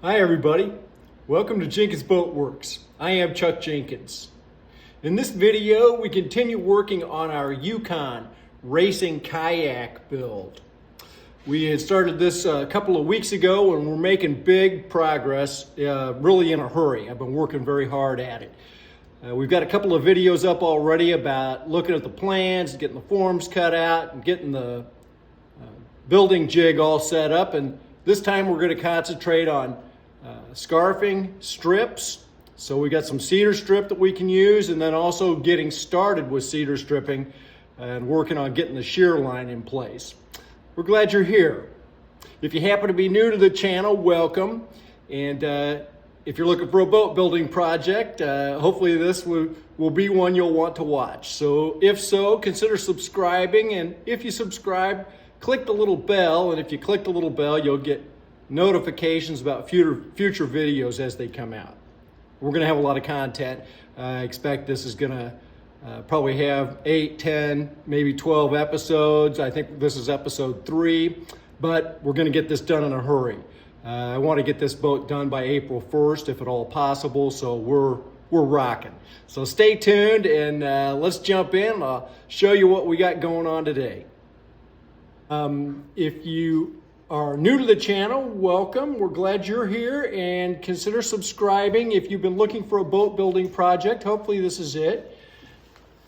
Hi everybody, welcome to Jenkins Boat Works. I am Chuck Jenkins. In this video we continue working on our Yukon racing kayak build. We had started this a couple of weeks ago and we're making big progress, really in a hurry. I've been working very hard at it. We've got a couple of videos up already about looking at the plans, getting the forms cut out, and getting the building jig all set up. And this time we're going to concentrate on scarfing strips. So we got some cedar strip that we can use, and then also getting started with cedar stripping and working on getting the shear line in place. We're glad you're here. If you happen to be new to the channel, welcome. And if you're looking for a boat building project, hopefully this will be one you'll want to watch. So if so, consider subscribing. And if you subscribe, click the little bell. And if you click the little bell, you'll get notifications about future videos as they come out. We're going to have a lot of content. I expect this is going to probably have 8, 10, maybe 12 episodes. I think this is episode 3, but we're going to get this done in a hurry. I want to get this boat done by April 1st, if at all possible, so we're rocking. So stay tuned and let's jump in. I'll show you what we got going on today. If you are new to the channel, welcome. We're glad you're here, and consider subscribing if you've been looking for a boat building project. Hopefully this is it.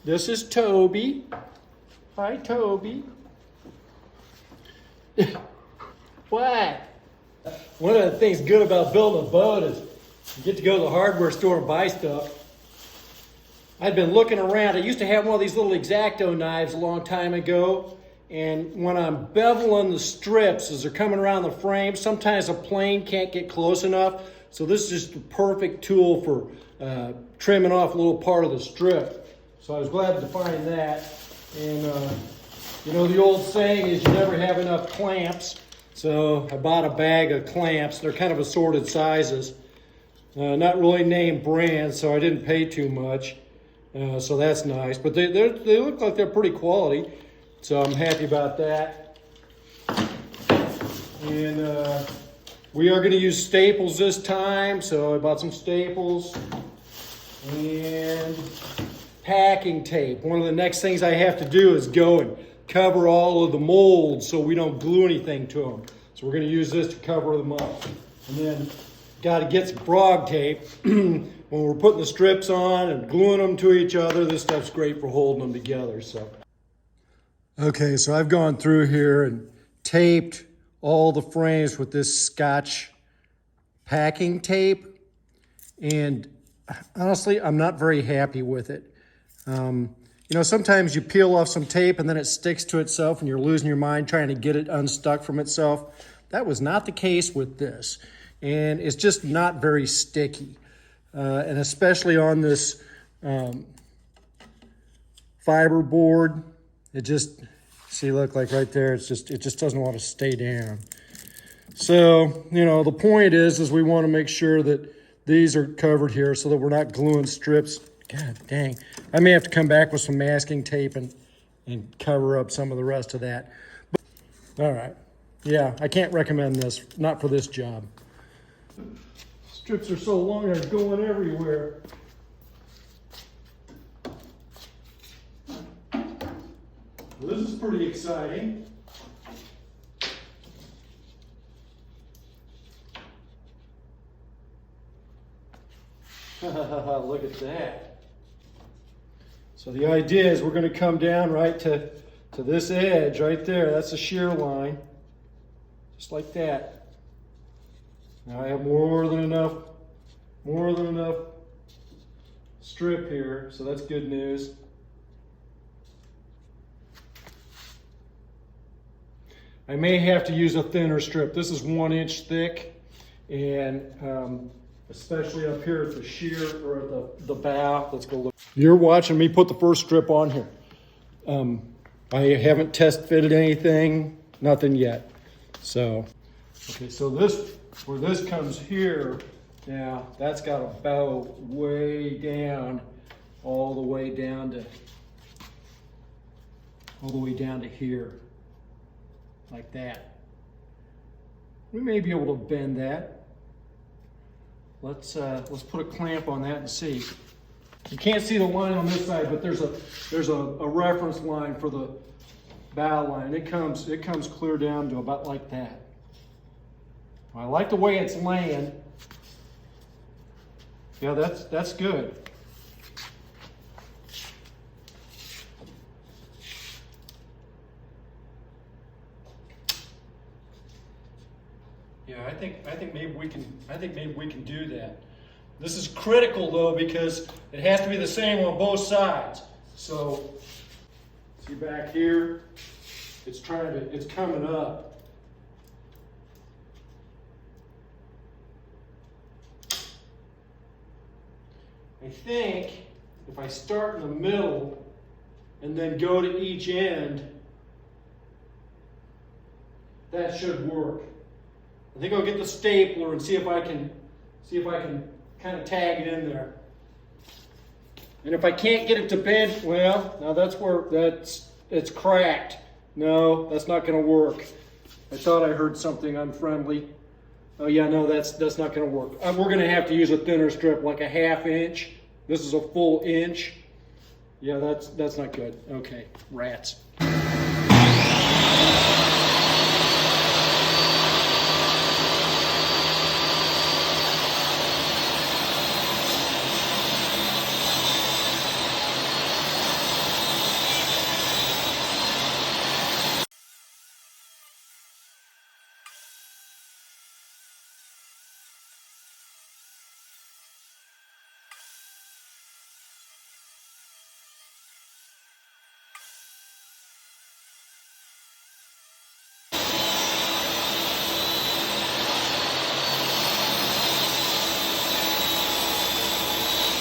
This is Toby. Hi, Toby. What? One of the things good about building a boat is you get to go to the hardware store and buy stuff. I'd been looking around. I used to have one of these little X-Acto knives a long time ago. And when I'm beveling the strips as they're coming around the frame, sometimes a plane can't get close enough. So this is just the perfect tool for trimming off a little part of the strip. So I was glad to find that. And you know, the old saying is you never have enough clamps. So I bought a bag of clamps. They're kind of assorted sizes. Not really named brands, so I didn't pay too much. So that's nice. But they look like they're pretty quality. So I'm happy about that. And we are going to use staples this time. So I bought some staples and packing tape. One of the next things I have to do is go and cover all of the molds so we don't glue anything to them. So we're going to use this to cover them up. And then got to get some frog tape. When we're putting the strips on and gluing them to each other, this stuff's great for holding them together. So. Okay, so I've gone through here and taped all the frames with this Scotch packing tape. And honestly, I'm not very happy with it. You know, sometimes you peel off some tape and then it sticks to itself and you're losing your mind trying to get it unstuck from itself. That was not the case with this. And it's just not very sticky. And especially on this fiber board, it just, see, look, like right there, it just doesn't want to stay down. So, you know, the point is we want to make sure that these are covered here so that we're not gluing strips. God dang. I may have to come back with some masking tape and cover up some of the rest of that. But, all right. Yeah, I can't recommend this. Not for this job. Strips are so long, they're going everywhere. Well, this is pretty exciting. Look at that. So the idea is we're going to come down right to this edge right there. That's the shear line. Just like that. Now I have more than enough strip here, so that's good news. I may have to use a thinner strip. This is 1 inch thick, and especially up here at the shear or at the bow. Let's go look. You're watching me put the first strip on here. I haven't test fitted anything, nothing yet. So, okay, so this, where this comes here, now that's got a bow way down, all the way down to here. Like that. We may be able to bend that. let's put a clamp on that and see. You can't see the line on this side, but there's a reference line for the bow line. It comes clear down to about like that. I like the way it's laying. Yeah, that's good. Yeah, I think maybe we can do that. This is critical though, because it has to be the same on both sides. So see back here, it's coming up. I think if I start in the middle and then go to each end, that should work. I think I'll get the stapler and see if I can kind of tag it in there. And if I can't get it to bend, well, now it's cracked. No, that's not going to work. I thought I heard something unfriendly. Oh yeah, no, that's not going to work. We're going to have to use a thinner strip, like a 1/2 inch. This is a full inch. Yeah, that's not good. Okay, rats.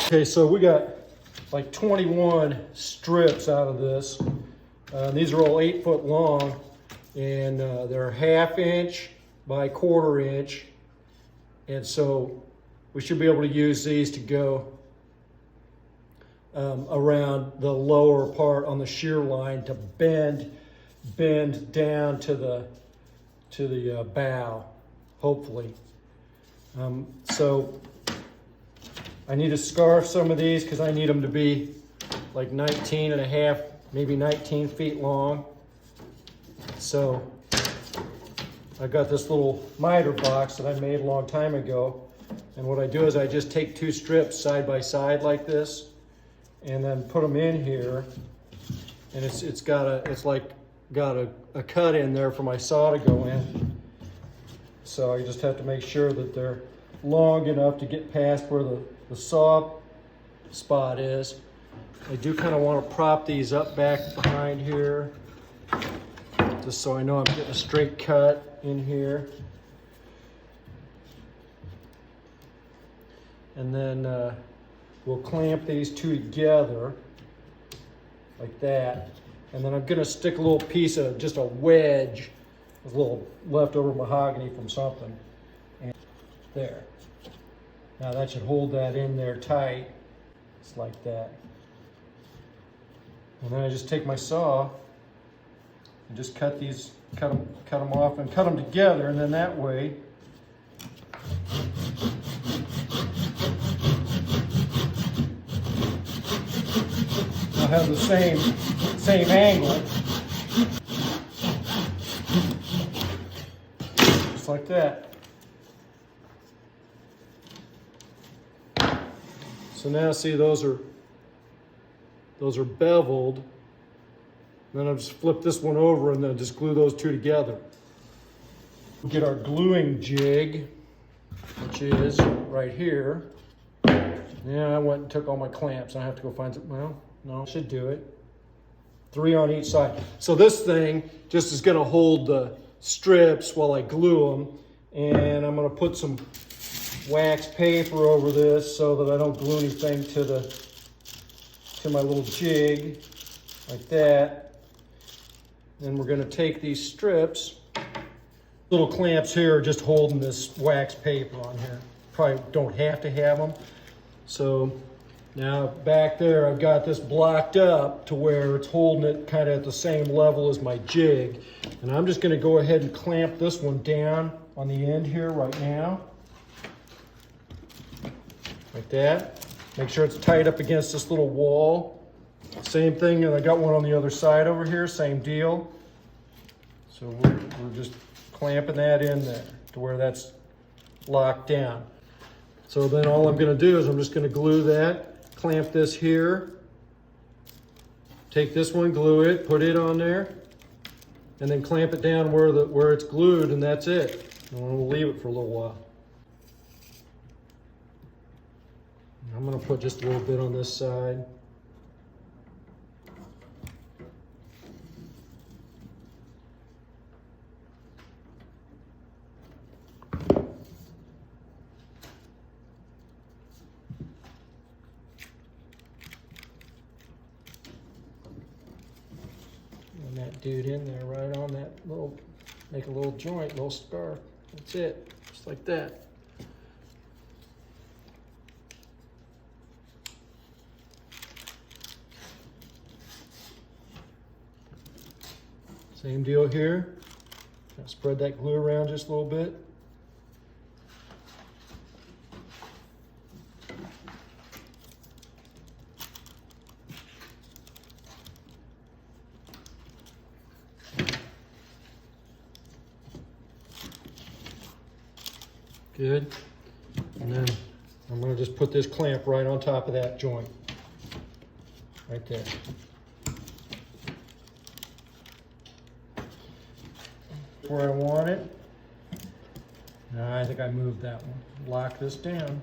Okay, so we got like 21 strips out of this. These are all 8 foot long, and they're 1/2 inch by 1/4 inch. And so we should be able to use these to go around the lower part on the shear line to bend down to the bow, hopefully. So I need to scarf some of these because I need them to be like 19.5, maybe 19 feet long. So I got this little miter box that I made a long time ago. And what I do is I just take 2 strips side by side like this and then put them in here. And it's got a cut in there for my saw to go in. So I just have to make sure that they're long enough to get past where the saw spot is. I do kind of want to prop these up back behind here, just so I know I'm getting a straight cut in here. And then we'll clamp these 2 together like that. And then I'm going to stick a little piece of just a wedge, a little leftover mahogany from something, and there. Now that should hold that in there tight, just like that. And then I just take my saw and just cut them off and cut them together, and then that way I'll have the same angle, just like that. So now see, those are beveled. Then I'll just flip this one over and then just glue those 2 together. We'll get our gluing jig, which is right here. Yeah, I went and took all my clamps. I have to go find some. Well, no, should do it. 3 on each side. So this thing just is going to hold the strips while I glue them, and I'm going to put some wax paper over this so that I don't glue anything to my little jig, like that. Then we're going to take these strips. Little clamps here are just holding this wax paper on here. Probably don't have to have them. So now back there I've got this blocked up to where it's holding it kind of at the same level as my jig. And I'm just going to go ahead and clamp this one down on the end here right now. like that. Make sure it's tight up against this little wall. Same thing, and I got one on the other side over here, same deal. So we're just clamping that in there to where that's locked down. So then all I'm gonna do is I'm just gonna glue that, clamp this here, take this one, glue it, put it on there, and then clamp it down where it's glued, and that's it. And we'll leave it for a little while. I'm gonna put just a little bit on this side. And that dude in there, right on that little, make a little joint, little scarf. That's it, just like that. Same deal here. Spread that glue around just a little bit. Good. And then I'm going to just put this clamp right on top of that joint. Right there. Where I want it. I think I moved that one. Lock this down.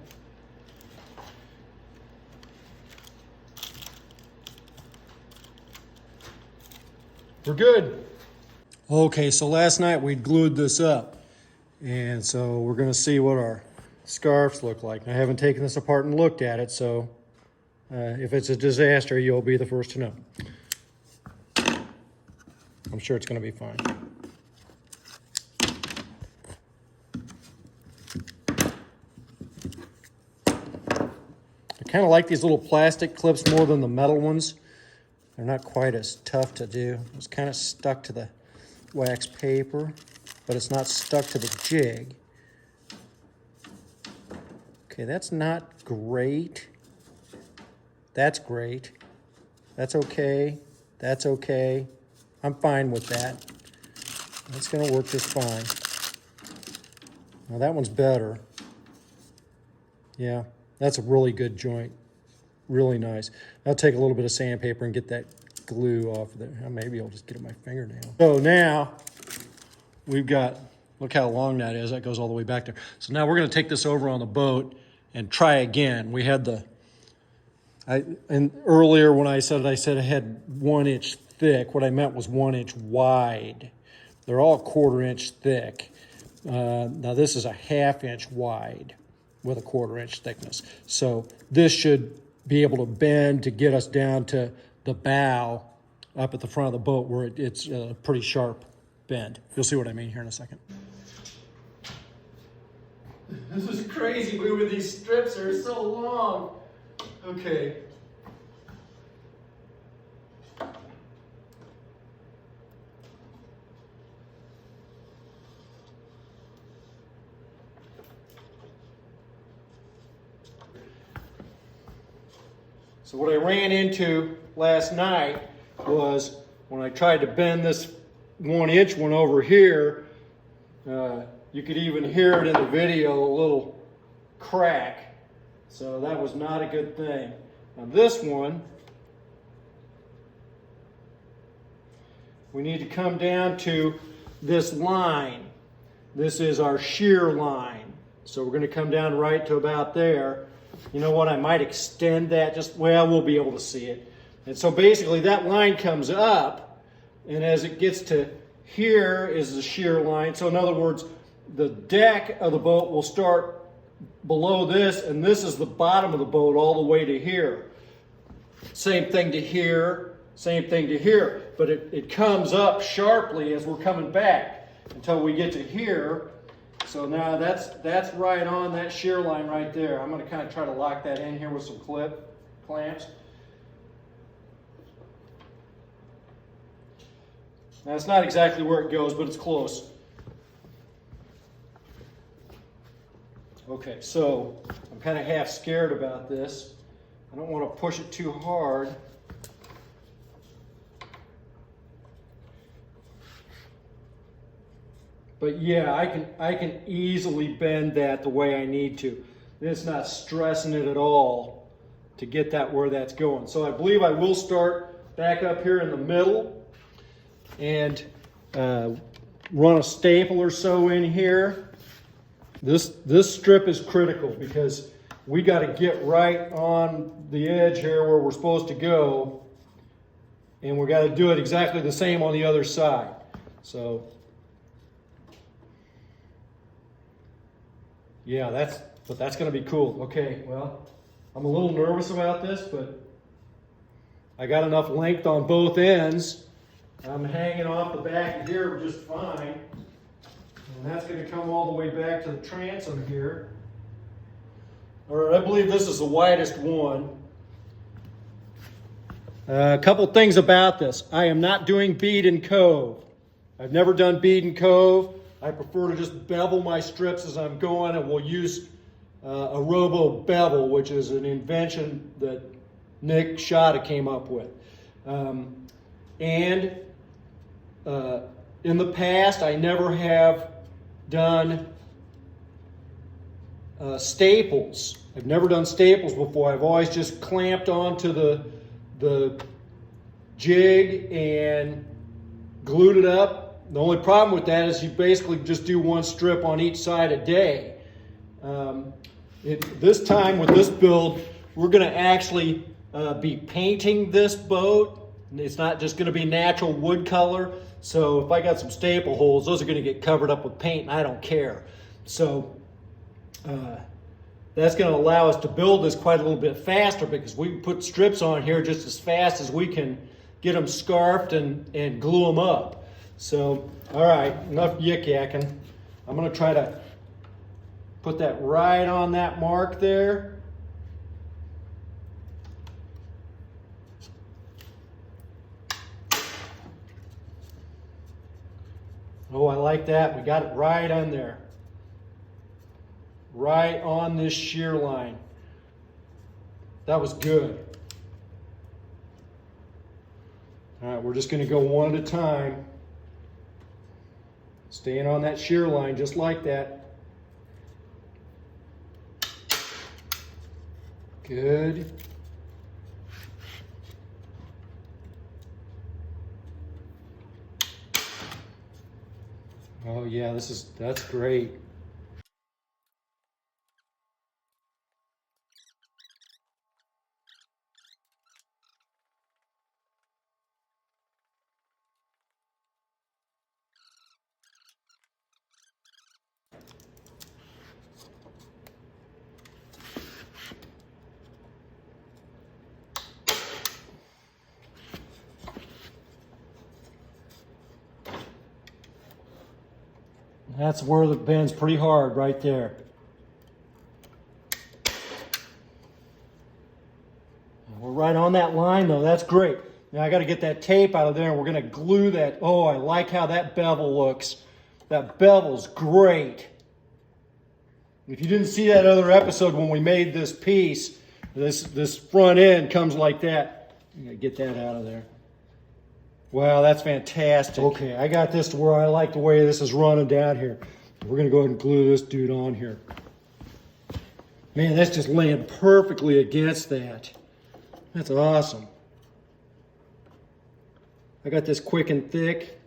We're good. Okay, so last night we glued this up. And so we're gonna see what our scarves look like. I haven't taken this apart and looked at it, so if it's a disaster, you'll be the first to know. I'm sure it's gonna be fine. I kind of like these little plastic clips more than the metal ones. They're not quite as tough to do. It's kind of stuck to the wax paper, but it's not stuck to the jig. Okay, that's not great. That's great. That's okay. That's okay. I'm fine with that. That's gonna work just fine. Now that one's better. Yeah. That's a really good joint, really nice. I'll take a little bit of sandpaper and get that glue off of there. Maybe I'll just get it with my fingernail. So now we've got, look how long that is. That goes all the way back there. So now we're gonna take this over on the boat and try again. We had and earlier when I said it had 1 inch thick, what I meant was 1 inch wide. They're all 1/4 inch thick. Now this is a 1/2 inch wide with a 1/4 inch thickness. So this should be able to bend to get us down to the bow up at the front of the boat where it's a pretty sharp bend. You'll see what I mean here in a second. This is crazy moving these strips, they're so long. Okay. So what I ran into last night was when I tried to bend this 1 inch one over here, you could even hear it in the video, a little crack. So that was not a good thing. Now this one, we need to come down to this line. This is our shear line. So we're going to come down right to about there. You know what, I might extend that we'll be able to see it. And so basically that line comes up, and as it gets to here is the shear line. So in other words, the deck of the boat will start below this, and this is the bottom of the boat all the way to here. Same thing to here, same thing to here. But it comes up sharply as we're coming back until we get to here. So now that's right on that shear line right there. I'm going to kind of try to lock that in here with some clamps. Now it's not exactly where it goes, but it's close. Okay, so I'm kind of half scared about this. I don't want to push it too hard. But yeah, I can easily bend that the way I need to. It's not stressing it at all to get that where that's going. So I believe I will start back up here in the middle and run a staple or so in here. This strip is critical because we got to get right on the edge here where we're supposed to go, and we got to do it exactly the same on the other side. So yeah, that's going to be cool. Okay, well, I'm a little nervous about this, but I got enough length on both ends. I'm hanging off the back of here just fine. And that's going to come all the way back to the transom here. All right, I believe this is the widest one. A couple things about this. I am not doing bead and cove. I've never done bead and cove. I prefer to just bevel my strips as I'm going, and we'll use a robo bevel, which is an invention that Nick Schade came up with. In the past, I never have done staples. I've never done staples before. I've always just clamped onto the jig and glued it up. The only problem with that is you basically just do one strip on each side a day. This time with this build, we're going to actually be painting this boat. It's not just going to be natural wood color. So if I got some staple holes, those are going to get covered up with paint, and I don't care. So that's going to allow us to build this quite a little bit faster because we can put strips on here just as fast as we can get them scarfed and glue them up. So, all right, enough yik-yakking. I'm going to try to put that right on that mark there. Oh, I like that. We got it right on there. Right on this shear line. That was good. All right, we're just going to go one at a time. Staying on that shear line just like that. Good. Oh yeah, that's great. That's where the bend's pretty hard right there. We're right on that line though, that's great. Now I got to get that tape out of there and we're going to glue that. Oh, I like how that bevel looks. That bevel's great. If you didn't see that other episode when we made this piece, this front end comes like that. I'm going to get that out of there. Wow, that's fantastic. Okay, I got this to where I like the way this is running down here. We're going to go ahead and glue this dude on here. Man, that's just laying perfectly against that. That's awesome. I got this quick and thick.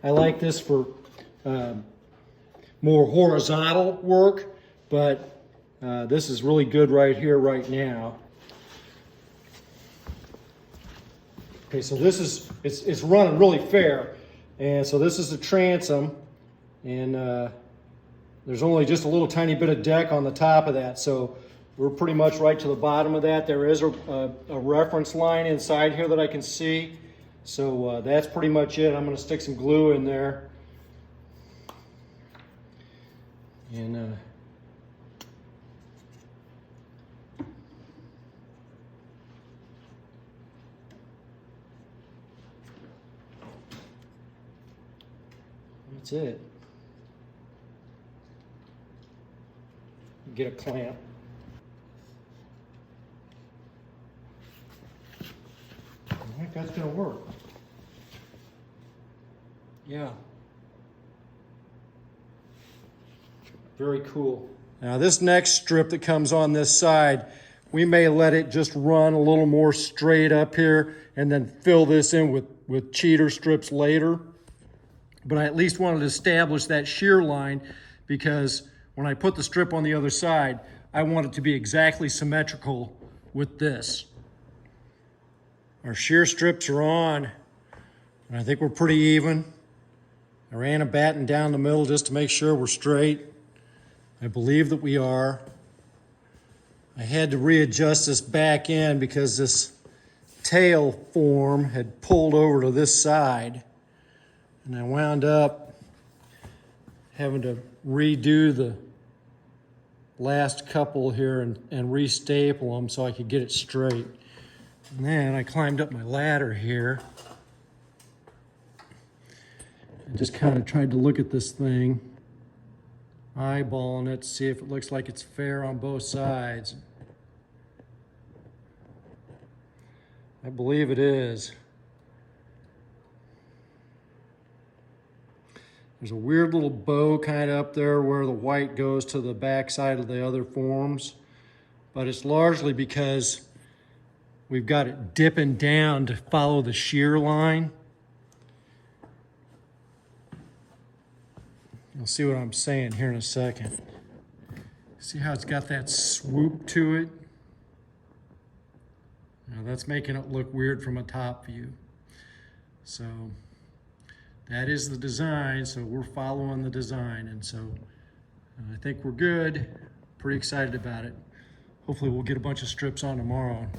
I like this for more horizontal work, but this is really good right here, right now. Okay, so this is, it's running really fair. And so this is the transom, and there's only just a little tiny bit of deck on the top of that. So we're pretty much right to the bottom of that. There is a reference line inside here that I can see. So that's pretty much it. I'm going to stick some glue in there. And That's it. Get a clamp. I think that's gonna work. Yeah. Very cool. Now this next strip that comes on this side, we may let it just run a little more straight up here and then fill this in with cheater strips later. But I at least wanted to establish that shear line because when I put the strip on the other side, I want it to be exactly symmetrical with this. Our shear strips are on, and I think we're pretty even. I ran a batten down the middle just to make sure we're straight. I believe that we are. I had to readjust this back end because this tail form had pulled over to this side, and I wound up having to redo the last couple here and restaple them so I could get it straight. And then I climbed up my ladder here and just kind of tried to look at this thing, eyeballing it, see if it looks like it's fair on both sides. I believe it is. There's a weird little bow kind of up there where the white goes to the back side of the other forms, but it's largely because we've got it dipping down to follow the shear line. You'll see what I'm saying here in a second. See how it's got that swoop to it? Now that's making it look weird from a top view. So that is the design, so we're following the design, and so I think we're good. Pretty excited about it. Hopefully we'll get a bunch of strips on tomorrow and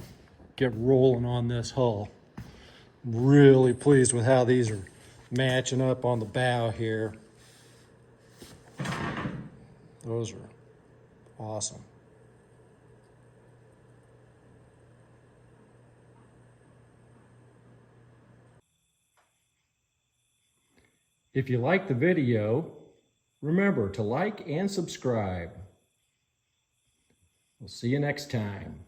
get rolling on this hull. I'm really pleased with how these are matching up on the bow here. Those are awesome. If you like the video, remember to like and subscribe. We'll see you next time.